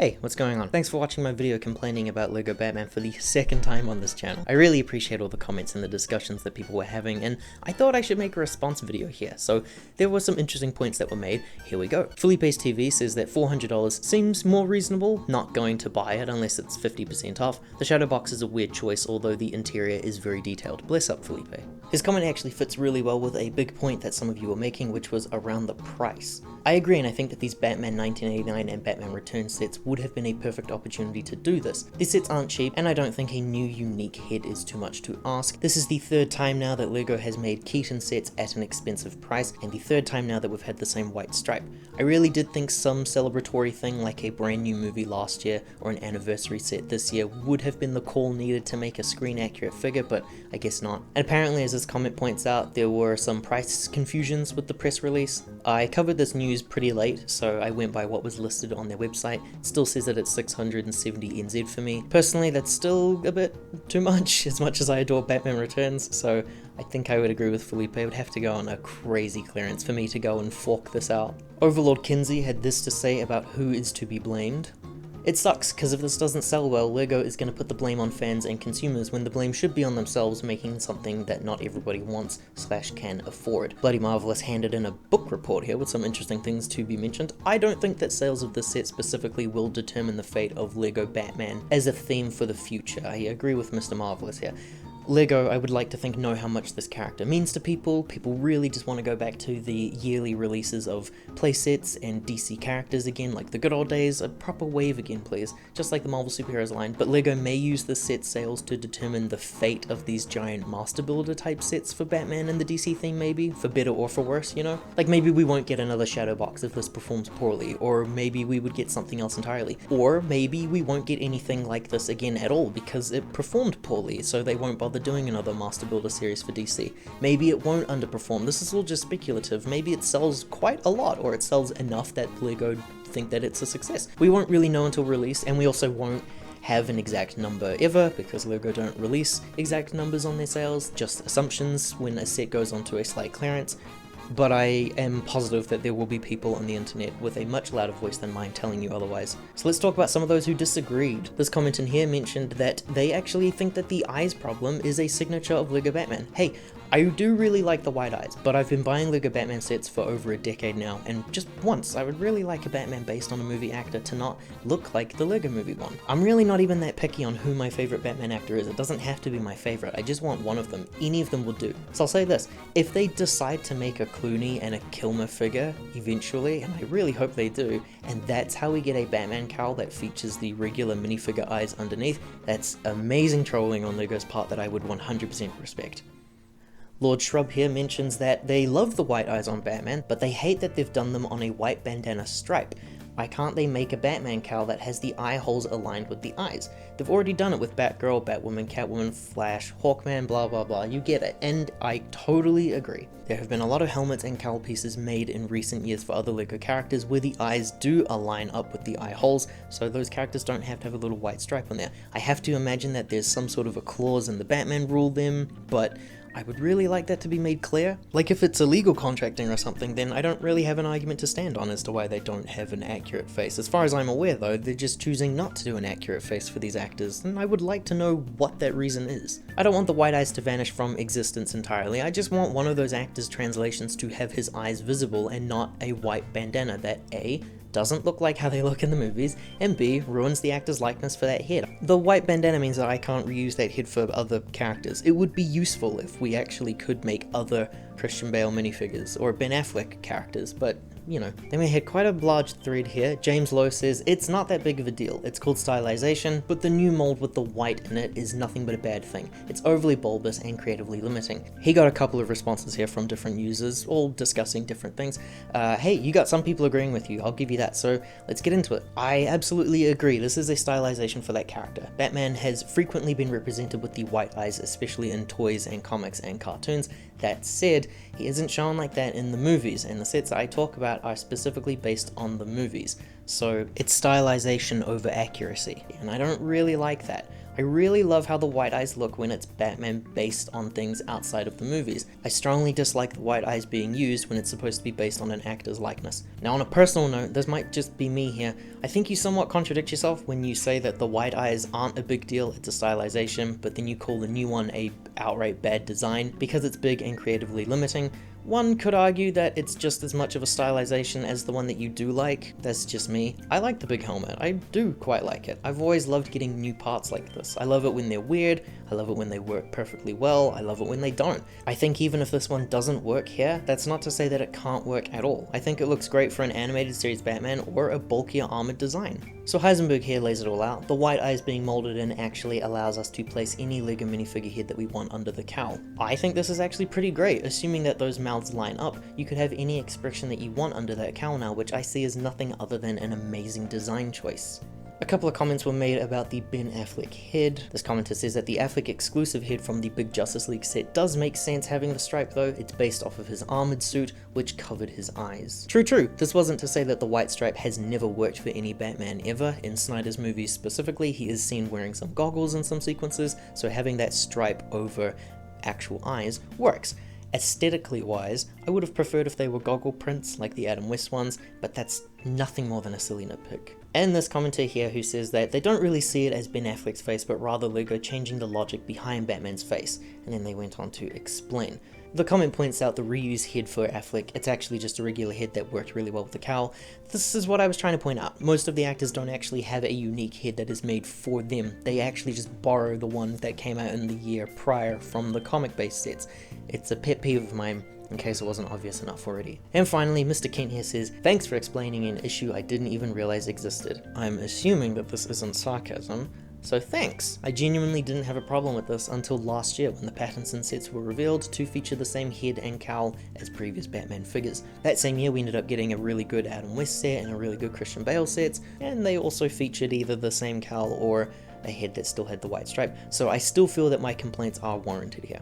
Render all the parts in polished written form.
Hey, what's going on? Thanks for watching my video complaining about LEGO Batman for the second time on this channel. I really appreciate all the comments and the discussions that people were having, and I thought I should make a response video here. So there were some interesting points that were made. Here we go. Felipe's TV says that $400 seems more reasonable, not going to buy it unless it's 50% off. The Shadowbox is a weird choice, although the interior is very detailed. Bless up, Felipe. His comment actually fits really well with a big point that some of you were making, which was around the price. I agree, and I think that these Batman 1989 and Batman Returns sets would have been a perfect opportunity to do this. These sets aren't cheap, and I don't think a new unique head is too much to ask. This is the third time now that LEGO has made Keaton sets at an expensive price, and the third time now that we've had the same white stripe. I really did think some celebratory thing like a brand new movie last year or an anniversary set this year would have been the call needed to make a screen accurate figure, but I guess not. And apparently, as this comment points out, there were some price confusions with the press release. I covered this news pretty late, so I went by what was listed on their website. It still says that it's 670 NZ for me. Personally, that's still a bit too much as I adore Batman Returns, so I think I would agree with Felipe. It would have to go on a crazy clearance for me to go and fork this out. Overlord Kinsey had this to say about who is to be blamed. It sucks, because if this doesn't sell well, LEGO is going to put the blame on fans and consumers when the blame should be on themselves making something that not everybody wants / can afford. Bloody Marvelous handed in a book report here with some interesting things to be mentioned. I don't think that sales of this set specifically will determine the fate of LEGO Batman as a theme for the future. I agree with Mr. Marvelous here. LEGO, I would like to think, know how much this character means to people. People really just want to go back to the yearly releases of playsets and DC characters again, like the good old days. A proper wave again, please. Just like the Marvel Superheroes line. But LEGO may use the set sales to determine the fate of these giant Master Builder type sets for Batman and the DC theme, maybe, for better or for worse, you know? Like maybe we won't get another Shadowbox if this performs poorly, or maybe we would get something else entirely. Or maybe we won't get anything like this again at all because it performed poorly, so they won't bother doing another Master Builder series for DC. Maybe it won't underperform. This is all just speculative. Maybe it sells quite a lot, or it sells enough that LEGO think that it's a success. We won't really know until release, and we also won't have an exact number ever, because LEGO don't release exact numbers on their sales, just assumptions when a set goes onto a slight clearance. But I am positive that there will be people on the internet with a much louder voice than mine telling you otherwise. So let's talk about some of those who disagreed. This comment in here mentioned that they actually think that the eyes problem is a signature of LEGO Batman. Hey, I do really like the white eyes, but I've been buying LEGO Batman sets for over a decade now, and just once, I would really like a Batman based on a movie actor to not look like the LEGO movie one. I'm really not even that picky on who my favorite Batman actor is. It doesn't have to be my favorite. I just want one of them. Any of them will do. So I'll say this, if they decide to make a Clooney and a Kilmer figure eventually, and I really hope they do, and that's how we get a Batman cowl that features the regular minifigure eyes underneath, that's amazing trolling on LEGO's part that I would 100% respect. Lord Shrub here mentions that they love the white eyes on Batman, but they hate that they've done them on a white bandana stripe. Why can't they make a Batman cowl that has the eye holes aligned with the eyes? They've already done it with Batgirl, Batwoman, Catwoman, Flash, Hawkman, blah blah blah, you get it, and I totally agree. There have been a lot of helmets and cowl pieces made in recent years for other LEGO characters where the eyes do align up with the eye holes, so those characters don't have to have a little white stripe on there. I have to imagine that there's some sort of a clause in the Batman rule then, but I would really like that to be made clear. Like if it's illegal contracting or something, then I don't really have an argument to stand on as to why they don't have an accurate face. As far as I'm aware though, they're just choosing not to do an accurate face for these actors, and I would like to know what that reason is. I don't want the white eyes to vanish from existence entirely, I just want one of those actors' translations to have his eyes visible and not a white bandana that A, doesn't look like how they look in the movies, and B, ruins the actor's likeness for that head. The white bandana means that I can't reuse that head for other characters. It would be useful if we actually could make other Christian Bale minifigures, or Ben Affleck characters, but you know. Then we had quite a large thread here. James Lowe says, it's not that big of a deal. It's called stylization, but the new mold with the white in it is nothing but a bad thing. It's overly bulbous and creatively limiting. He got a couple of responses here from different users, all discussing different things. Hey, you got some people agreeing with you, I'll give you that, so let's get into it. I absolutely agree, this is a stylization for that character. Batman has frequently been represented with the white eyes, especially in toys and comics and cartoons. That said, he isn't shown like that in the movies, and the sets I talk about are specifically based on the movies. So it's stylization over accuracy, and I don't really like that. I really love how the white eyes look when it's Batman based on things outside of the movies. I strongly dislike the white eyes being used when it's supposed to be based on an actor's likeness. Now on a personal note, this might just be me here, I think you somewhat contradict yourself when you say that the white eyes aren't a big deal, it's a stylization, but then you call the new one a outright bad design because it's big and creatively limiting. One could argue that it's just as much of a stylization as the one that you do like. That's just me. I like the big helmet. I do quite like it. I've always loved getting new parts like this. I love it when they're weird. I love it when they work perfectly well. I love it when they don't. I think even if this one doesn't work here, that's not to say that it can't work at all. I think it looks great for an animated series Batman or a bulkier armored design. So Heisenberg here lays it all out. The white eyes being molded in actually allows us to place any LEGO minifigure head that we want under the cowl. I think this is actually pretty great, assuming that those mouths line up. You could have any expression that you want under that cowl now, which I see as nothing other than an amazing design choice. A couple of comments were made about the Ben Affleck head. This commenter says that the Affleck exclusive head from the big Justice League set does make sense having the stripe though. It's based off of his armored suit, which covered his eyes. True. This wasn't to say that the white stripe has never worked for any Batman ever. In Snyder's movies specifically, he is seen wearing some goggles in some sequences, so having that stripe over actual eyes works. Aesthetically wise, I would have preferred if they were goggle prints like the Adam West ones, but that's nothing more than a silly nitpick. And this commenter here who says that they don't really see it as Ben Affleck's face, but rather LEGO changing the logic behind Batman's face, and then they went on to explain. The comment points out the reused head for Affleck. It's actually just a regular head that worked really well with the cowl. This is what I was trying to point out. Most of the actors don't actually have a unique head that is made for them. They actually just borrow the one that came out in the year prior from the comic-based sets. It's a pet peeve of mine, in case it wasn't obvious enough already. And finally, Mr. Kent here says, thanks for explaining an issue I didn't even realize existed. I'm assuming that this isn't sarcasm. So thanks! I genuinely didn't have a problem with this until last year when the Pattinson sets were revealed to feature the same head and cowl as previous Batman figures. That same year we ended up getting a really good Adam West set and a really good Christian Bale sets, and they also featured either the same cowl or a head that still had the white stripe, so I still feel that my complaints are warranted here.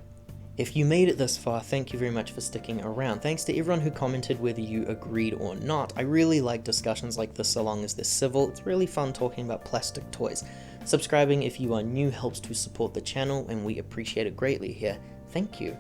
If you made it this far, thank you very much for sticking around. Thanks to everyone who commented whether you agreed or not. I really like discussions like this so long as they're civil. It's really fun talking about plastic toys. Subscribing if you are new helps to support the channel, and we appreciate it greatly here. Thank you.